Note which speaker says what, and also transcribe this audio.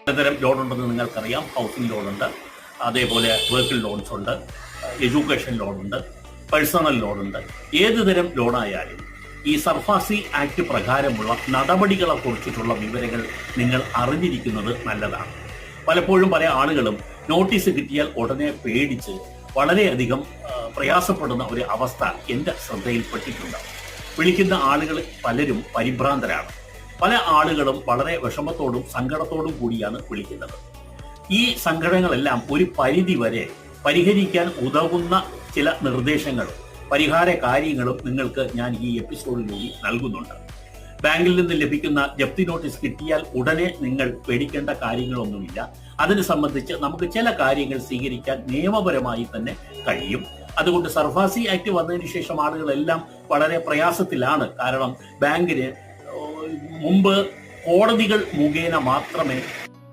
Speaker 1: പലതരം ലോൺ ഉണ്ടെന്ന് നിങ്ങൾക്കറിയാം. ഹൗസിംഗ് ലോൺ ഉണ്ട്, അതേപോലെ വെഹിക്കിൾ ലോൺസ് ഉണ്ട്, എഡ്യൂക്കേഷൻ ലോൺ ഉണ്ട്, പേഴ്സണൽ ലോൺ ഉണ്ട്. ഏത് തരം ലോണായാലും ഈ സർഫാസി ആക്ട് പ്രകാരമുള്ള നടപടികളെ കുറിച്ചിട്ടുള്ള വിവരങ്ങൾ നിങ്ങൾ അറിഞ്ഞിരിക്കുന്നത് നല്ലതാണ്. പലപ്പോഴും പല ആളുകളും നോട്ടീസ് കിട്ടിയാൽ ഉടനെ പേടിച്ച് വളരെയധികം പ്രയാസപ്പെടുന്ന ഒരു അവസ്ഥ എൻ്റെ ശ്രദ്ധയിൽപ്പെട്ടിട്ടുണ്ട്. വിളിക്കുന്ന ആളുകൾ പലരും പരിഭ്രാന്തരാണ്. പല ആളുകളും വളരെ വിഷമത്തോടും സങ്കടത്തോടും കൂടിയാണ് വിളിക്കുന്നത്. ഈ സങ്കടങ്ങളെല്ലാം ഒരു പരിധി വരെ പരിഹരിക്കാൻ ഉതകുന്ന ചില നിർദ്ദേശങ്ങളും പരിഹാര കാര്യങ്ങളും നിങ്ങൾക്ക് ഞാൻ ഈ എപ്പിസോഡിലൂടെ നൽകുന്നുണ്ട്. ബാങ്കിൽ നിന്ന് ലഭിക്കുന്ന ജപ്തി നോട്ടീസ് കിട്ടിയാൽ ഉടനെ നിങ്ങൾ പേടിക്കേണ്ട കാര്യങ്ങളൊന്നുമില്ല. അതിനെ സംബന്ധിച്ച് നമുക്ക് ചില കാര്യങ്ങൾ സ്വീകരിക്കാൻ നിയമപരമായി തന്നെ കഴിയും. അതുകൊണ്ട് സർഫാസി ആക്ട് വന്നതിന് ശേഷം ആളുകളെല്ലാം വളരെ പ്രയാസത്തിലാണ്. കാരണം ബാങ്കിന് മുമ്പ് കോടതികൾ മുഖേന മാത്രമേ